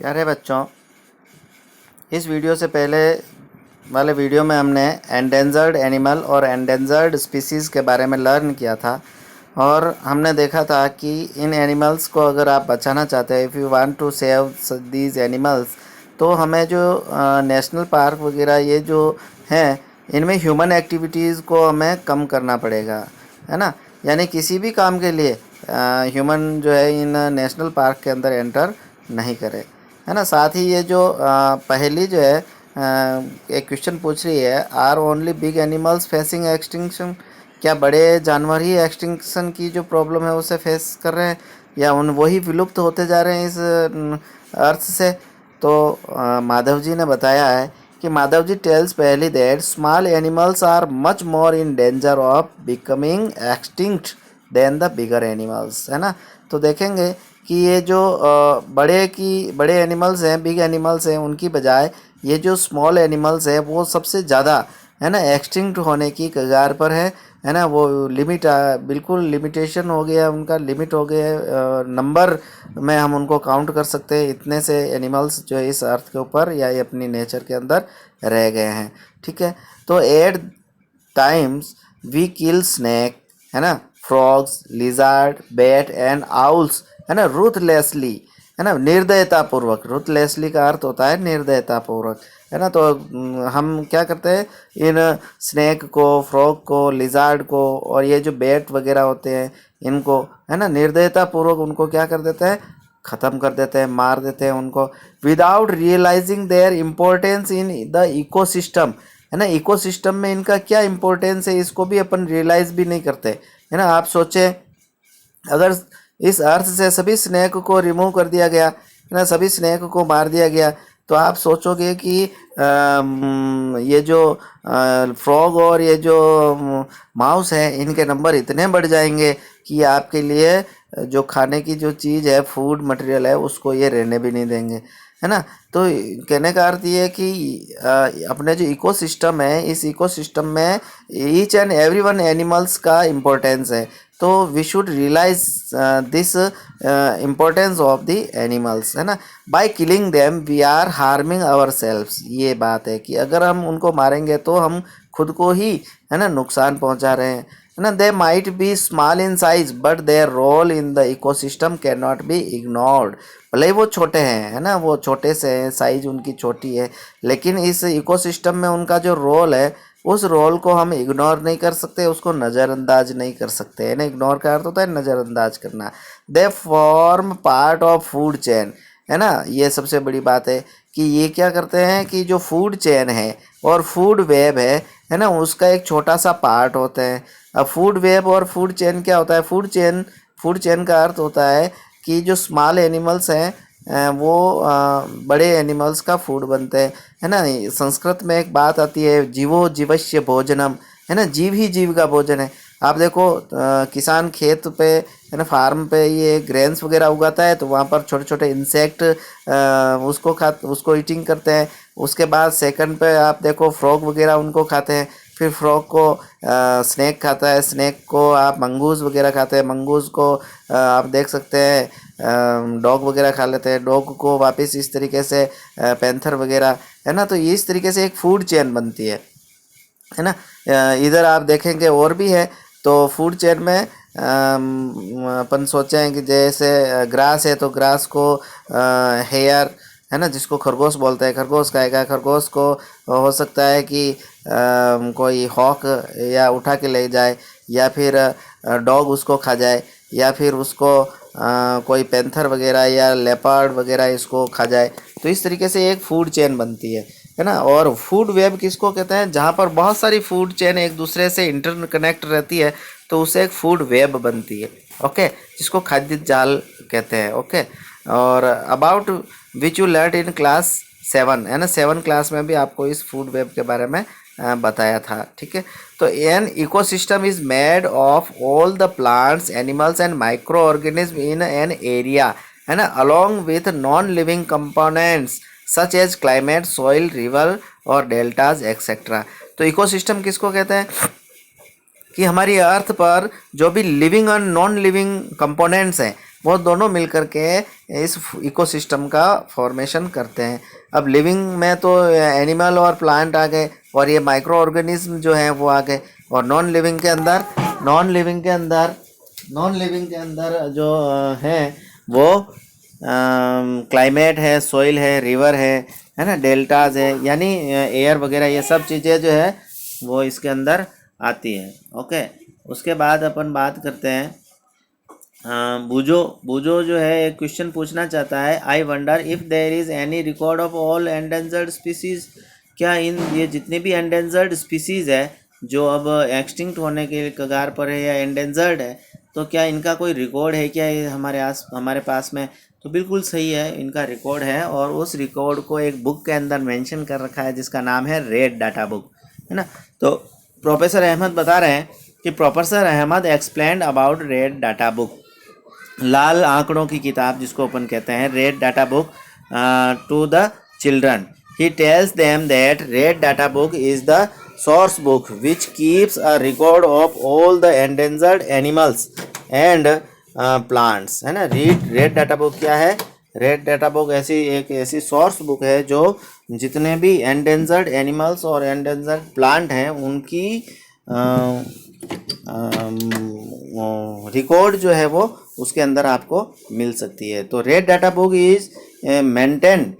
प्यारे बच्चों, इस वीडियो से पहले वाले वीडियो में हमने एंडेंजर्ड एनिमल और एंडेंजर्ड स्पीसीज़ के बारे में लर्न किया था। और हमने देखा था कि इन एनिमल्स को अगर आप बचाना चाहते हैं, if you want to save these animals, तो हमें जो नेशनल पार्क वगैरह ये जो हैं, इनमें ह्यूमन एक्टिविटीज़ को हमें कम करना पड़ेगा, है ना। यानी किसी भी काम के लिए ह्यूमन जो है इन नेशनल पार्क के अंदर एंटर नहीं करे, है ना। साथ ही ये जो पहेली जो है एक क्वेश्चन पूछ रही है, are only big animals facing extinction, क्या बड़े जानवर ही एक्सटिंक्शन की जो प्रॉब्लम है उसे फेस कर रहे हैं, या उन वही विलुप्त होते जा रहे हैं इस अर्थ से। तो माधव जी ने बताया है कि माधव जी टेल्स पहली that small animals are much more in danger of becoming extinct than the bigger animals, है ना। तो देखेंगे कि ये जो बड़े एनिमल्स हैं, बिग एनिमल्स हैं, उनकी बजाय ये जो स्मॉल एनिमल्स हैं वो सबसे ज़्यादा, है ना, एक्सटिंक्ट होने की कगार पर है ना। वो बिल्कुल लिमिटेशन हो गया, उनका लिमिट हो गया है, नंबर में हम उनको काउंट कर सकते हैं, इतने से एनिमल्स जो है इस अर्थ के ऊपर या ये अपनी नेचर के अंदर रह गए हैं, ठीक है। तो eight times we kill snake, है ना, frogs, lizard, bat and owls, है ना, रूथलेसली, है ना, निर्दयता पूर्वक। रूथलेसली का अर्थ होता है निर्दयता पूर्वक, है ना। तो हम क्या करते हैं, इन स्नेक को, फ्रॉग को, लिजार्ड को और ये जो बैट वगैरह होते हैं इनको, है ना, निर्दयता पूर्वक उनको क्या कर देते हैं, ख़त्म कर देते हैं, मार देते हैं उनको, without realising their importance in the ecosystem, है ना। इकोसिस्टम में इनका क्या इम्पोर्टेंस है इसको भी अपन रियलाइज़ भी नहीं करते, है ना। आप सोचें, अगर इस अर्थ से सभी स्नेक को रिमूव कर दिया गया, है ना, सभी स्नेक को मार दिया गया, तो आप सोचोगे कि ये जो फ्रॉग और ये जो माउस है इनके नंबर इतने बढ़ जाएंगे कि आपके लिए जो खाने की जो चीज़ है, फूड मटेरियल है, उसको ये रहने भी नहीं देंगे, है ना। तो कहने का अर्थ ये है कि अपने जो इकोसिस्टम है, इस इकोसिस्टम में each and every one animals का इम्पोर्टेंस है। तो we should realise this importance of the animals, है ना। By killing them we are harming ourselves, ये बात है कि अगर हम उनको मारेंगे तो हम खुद को ही, है ना, नुकसान पहुंचा रहे हैं, है ना। They might be small in size but their role in the ecosystem can not be ignored. भले ही वो छोटे हैं, है ना, वो छोटे से हैं, साइज उनकी छोटी है, लेकिन इस इकोसिस्टम में उनका जो रोल है उस रोल को हम इग्नोर नहीं कर सकते, उसको नज़रअंदाज नहीं कर सकते, है ना। इग्नोर का अर्थ होता है नज़रअंदाज करना। They form part of food chain, है ना। ये सबसे बड़ी बात है कि ये क्या करते हैं कि जो फूड चेन है और फूड वेब है ना, उसका एक छोटा सा पार्ट होता है। अब फूड वेब और फूड चेन क्या होता है, फूड चेन का अर्थ होता है कि जो स्मॉल एनिमल्स हैं वो बड़े एनिमल्स का फूड बनते हैं, है ना। संस्कृत में एक बात आती है, जीवो जीवस्य भोजनम, है ना, जीव ही जीव का भोजन है। आप देखो किसान खेत पे, है ना, फार्म पे ये ग्रेन्स वगैरह उगाता है, तो वहाँ पर छोटे छोटे इंसेक्ट उसको ईटिंग करते हैं। उसके बाद सेकंड पे आप देखो फ्रॉग वगैरह उनको खाते हैं, फिर फ्रॉग को स्नेक खाता है, स्नेक को आप मंगूज़ वगैरह खाते हैं, मंगूज़ को आप देख सकते हैं डॉग वगैरह खा लेते हैं, डॉग को वापस इस तरीके से पैंथर वगैरह, है ना। तो इस तरीके से एक फूड चेन बनती है ना। इधर आप देखेंगे और भी है। तो फूड चेन में अपन सोचे हैं कि जैसे ग्रास है तो ग्रास को हेयर, है ना, जिसको खरगोश बोलते हैं, खरगोश खाएगा। खरगोश को हो सकता है कि कोई हॉक या उठा के ले जाए, या फिर डॉग उसको खा जाए, या फिर उसको कोई पैंथर वगैरह या लेपर्ड वगैरह इसको खा जाए। तो इस तरीके से एक फूड चेन बनती है ना। और फूड वेब किसको कहते हैं, जहाँ पर बहुत सारी फूड चेन एक दूसरे से इंटरकनेक्ट रहती है, तो उसे एक फूड वेब बनती है, ओके, जिसको खाद्य जाल कहते हैं, ओके। और about which you learn in class 7, है ना, 7 क्लास में भी आपको इस फूड वेब के बारे में बताया था, ठीक है। तो an ecosystem is made of all the plants, animals and microorganism in an area, है ना, along with non living components such as climate, soil, river और डेल्टाज एक्सेट्रा। तो इकोसिस्टम किसको कहते हैं कि हमारी अर्थ पर जो भी लिविंग और नॉन लिविंग कंपोनेंट्स हैं, वो दोनों मिलकर के इस इकोसिस्टम का फॉर्मेशन करते हैं। अब लिविंग में तो एनिमल और प्लांट आ गए, और ये माइक्रो ऑर्गेनिज्म जो है वो आ गए। और नॉन लिविंग के अंदर जो है वो क्लाइमेट है, सॉइल है, रिवर है ना, डेल्टाज है, यानी एयर वगैरह, ये सब चीज़ें जो है वो इसके अंदर आती है। ओके, उसके बाद अपन बात करते हैं बूजो जो है एक क्वेश्चन पूछना चाहता है, I wonder if there is any record of all endangered species. क्या इन ये जितने भी एंडेंजर्ड स्पीसीज़ है जो अब एक्सटिंक्ट होने के कगार पर है या एंडेंजर्ड है, तो क्या इनका कोई रिकॉर्ड है क्या ये हमारे पास में? तो बिल्कुल सही है, इनका रिकॉर्ड है, और उस रिकॉर्ड को एक बुक के अंदर मेंशन कर रखा है जिसका नाम है रेड डाटा बुक, है ना। तो प्रोफेसर अहमद बता रहे हैं कि professor Ahmad explained about red data book, लाल आंकड़ों की किताब जिसको अपन कहते हैं, red data book to the children. He tells them that red data book is the source book which keeps a record of all the endangered animals and plants, है ना। रेड डाटा बुक क्या है? Red data book ऐसी source book है जो जितने भी endangered animals और एंडेंजर्ड प्लांट हैं उनकी रिकॉर्ड जो है वो उसके अंदर आपको मिल सकती है। तो red data book is maintained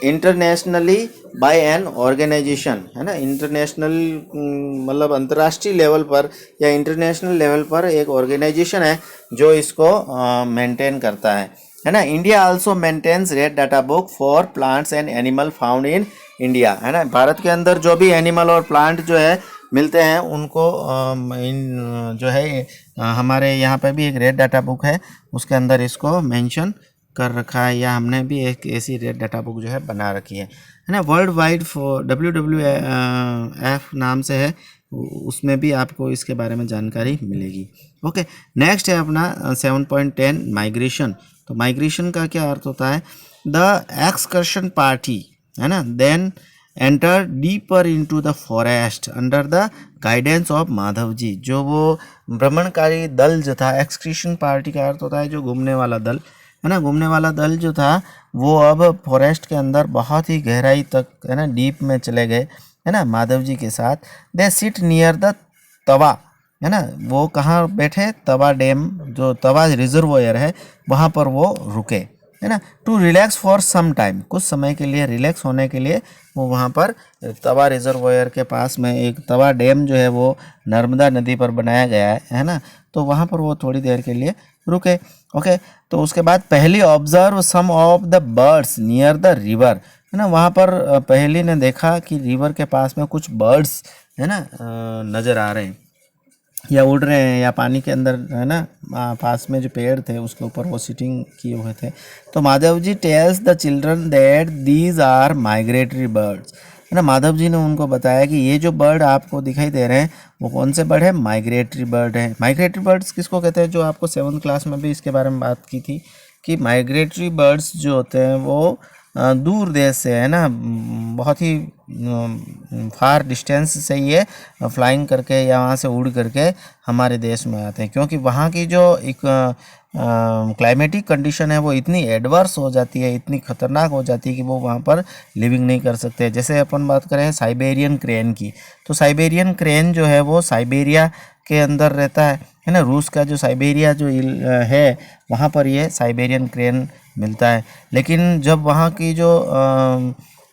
internationally by an organisation, है ना। इंटरनेशनल मतलब अंतर्राष्ट्रीय लेवल पर या इंटरनेशनल लेवल पर एक ऑर्गेनाइजेशन है जो इसको मेंटेन करता है ना। India also maintains red data book for plants and animal found in India, है ना। भारत के अंदर जो भी एनिमल और प्लांट जो है मिलते हैं उनको जो है हमारे यहाँ पे भी एक रेड डाटा बुक है, उसके अंदर इसको मेंशन कर रखा है, या हमने भी एक ऐसी रेड डाटा बुक जो है बना रखी है ना। वर्ल्ड वाइड फॉर WWF नाम से है, उसमें भी आपको इसके बारे में जानकारी मिलेगी। ओके, नेक्स्ट है अपना 7.10 माइग्रेशन। तो माइग्रेशन का क्या अर्थ होता है? द एक्सकर्शन पार्टी, है ना, then enter deeper into the forest under the guidance of Madhav ji. जो वो भ्रमणकारी दल जो था, एक्सकर्शन पार्टी का अर्थ होता है जो घूमने वाला दल, है ना। घूमने वाला दल जो था वो अब फॉरेस्ट के अंदर बहुत ही गहराई तक, है ना, डीप में चले गए, है ना, माधव जी के साथ। दे सिट नियर द तवा, है ना। वो कहाँ बैठे? तवा डैम, जो तवा रिजर्वोयर है वहाँ पर वो रुके, है ना। To relax for some time, कुछ समय के लिए रिलैक्स होने के लिए वो वहाँ पर तवा रिजर्वोयर के पास में एक तवा डैम जो है वो नर्मदा नदी पर बनाया गया है ना। तो वहाँ पर वो थोड़ी देर के लिए रुके। ओके, तो उसके बाद पहली observe some of the birds near the river, है ना। वहाँ पर पहली ने देखा कि रिवर के पास में कुछ बर्ड्स, है ना, नज़र आ रहे हैं या उड़ रहे हैं या पानी के अंदर, है ना, पास में जो पेड़ थे उसके ऊपर वो सिटिंग किए हुए थे। तो Madhav ji tells the children that these are migratory birds, है ना। माधव जी ने उनको बताया कि ये जो बर्ड आपको दिखाई दे रहे हैं वो कौन से बर्ड है? माइग्रेटरी बर्ड है। माइग्रेटरी बर्ड्स किसको कहते हैं? जो आपको 7th क्लास में भी इसके बारे में बात की थी कि माइग्रेटरी बर्ड्स जो होते हैं वो दूर देश से, है ना, बहुत ही फार डिस्टेंस से ये फ्लाइंग करके या वहाँ से उड़ करके हमारे देश में आते हैं, क्योंकि वहाँ की जो एक क्लाइमेटिक कंडीशन है वो इतनी एडवर्स हो जाती है, इतनी ख़तरनाक हो जाती है कि वो वहाँ पर लिविंग नहीं कर सकते। जैसे अपन बात करें साइबेरियन क्रेन की, तो साइबेरियन क्रेन जो है वो साइबेरिया के अंदर रहता है ना। रूस का जो साइबेरिया जो है वहाँ पर ये साइबेरियन क्रेन मिलता है। लेकिन जब वहाँ की जो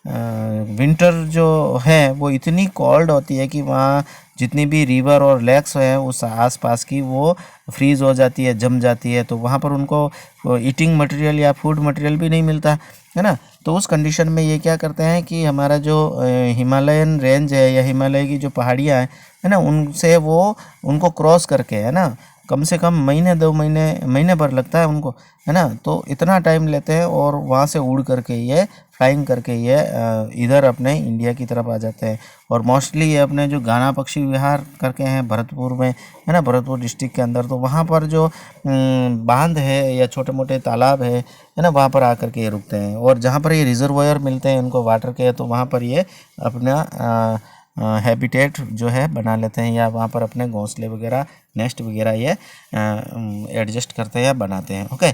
विंटर जो है वो इतनी कोल्ड होती है कि वहाँ जितनी भी रिवर और लेक्स हैं उस आसपास की वो फ्रीज़ हो जाती है, जम जाती है। तो वहाँ पर उनको ईटिंग मटेरियल या फूड मटेरियल भी नहीं मिलता, है ना। तो उस कंडीशन में ये क्या करते हैं कि हमारा जो हिमालयन रेंज है या हिमालय की जो पहाड़ियाँ हैं, है ना, उनसे वो उनको क्रॉस करके, है ना, कम से कम महीने 2 महीने भर लगता है उनको, है ना। तो इतना टाइम लेते हैं और वहाँ से उड़ करके ये फ्लाइंग करके ये इधर अपने इंडिया की तरफ आ जाते हैं। और मोस्टली ये अपने जो गाना पक्षी विहार करके हैं भरतपुर में, है ना, भरतपुर डिस्ट्रिक्ट के अंदर, तो वहाँ पर जो बांध है या छोटे मोटे तालाब है ना, वहाँ पर आकर के ये रुकते हैं। और जहाँ पर ये रिजर्वायर मिलते हैं उनको वाटर के, तो वहाँ पर ये अपना हैबिटेट जो है बना लेते हैं या वहाँ पर अपने घोंसले वगैरह नेस्ट वगैरह ये एडजस्ट करते हैं या बनाते हैं। ओके,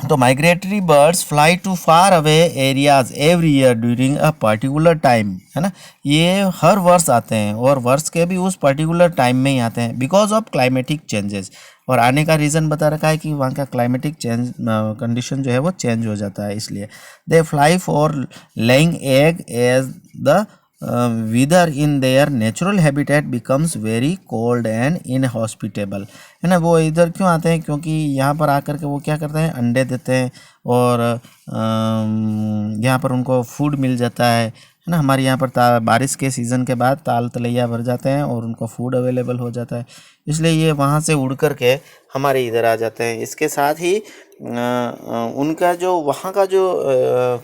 तो migratory birds fly to far away areas every year during a particular time, है ना। ये हर वर्ष आते हैं और वर्ष के भी उस पर्टिकुलर टाइम में ही आते हैं बिकॉज ऑफ क्लाइमेटिक चेंजेस। और आने का रीज़न बता रखा है कि वहाँ का क्लाइमेटिक चेंज कंडीशन जो है वो चेंज हो जाता है, इसलिए they fly for laying egg as the weather in their natural habitat becomes very cold and inhospitable, है ना। वो इधर क्यों आते हैं, क्योंकि यहाँ पर आकर के वो क्या करते हैं, अंडे देते हैं और यहाँ पर उनको फूड मिल जाता है ना। हमारे यहाँ पर बारिश के सीज़न के बाद ताल तलैया भर जाते हैं और उनको फूड अवेलेबल हो जाता है, इसलिए ये वहाँ से उड़ कर के हमारे इधर आ जाते हैं। इसके साथ ही उनका जो वहाँ का जो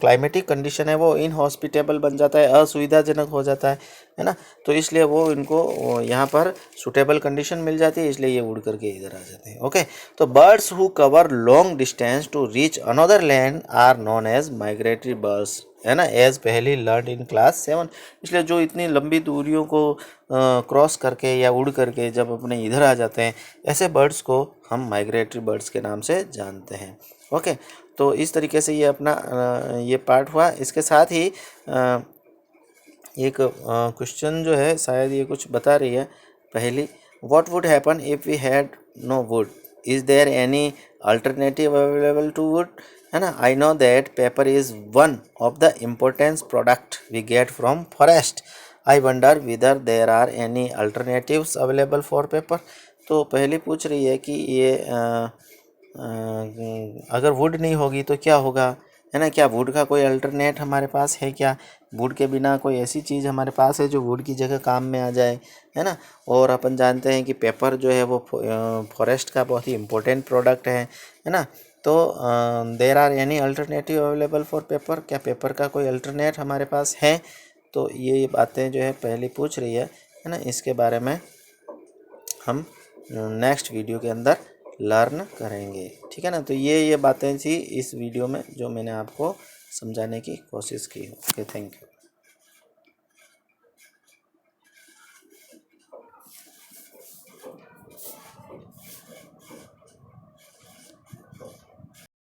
क्लाइमेटिक कंडीशन है वो इनहॉस्पिटेबल बन जाता है, असुविधाजनक हो जाता है ना। तो इसलिए वो इनको यहाँ पर सूटेबल कंडीशन मिल जाती है, इसलिए ये उड़ करके इधर आ जाते हैं। ओके, तो birds who cover long distance to reach another land are known as migratory birds, है ना, एज पहली लर्न इन क्लास 7। इसलिए जो इतनी लंबी दूरियों को क्रॉस करके या उड़ करके जब अपने इधर आ जाते हैं, ऐसे बर्ड्स को हम माइग्रेटरी बर्ड्स के नाम से जानते हैं। ओके, तो इस तरीके से ये अपना ये पार्ट हुआ। इसके साथ ही एक क्वेश्चन जो है शायद ये कुछ बता रही है पहली, what would happen if we had no wood, is there any alternative available to wood, है ना। I know that paper is one of the important product we get from forest, I wonder whether there are any alternatives available for paper. तो पहले पूछ रही है कि ये अगर वुड नहीं होगी तो क्या होगा, है ना। क्या वुड का कोई अल्टरनेट हमारे पास है क्या, वुड के बिना कोई ऐसी चीज़ हमारे पास है जो वुड की जगह काम में आ जाए, है ना। और अपन जानते हैं कि पेपर जो है वो फॉरेस्ट का बहुत ही इम्पोर्टेंट प्रोडक्ट है ना। तो there are any alternative available for paper, क्या पेपर का कोई अल्टरनेट हमारे पास है। तो ये बातें जो है पहले पूछ रही है ना। इसके बारे में हम नेक्स्ट वीडियो के अंदर लर्न करेंगे, ठीक है ना। तो ये बातें थी इस वीडियो में जो मैंने आपको समझाने की कोशिश की। Okay, thank you.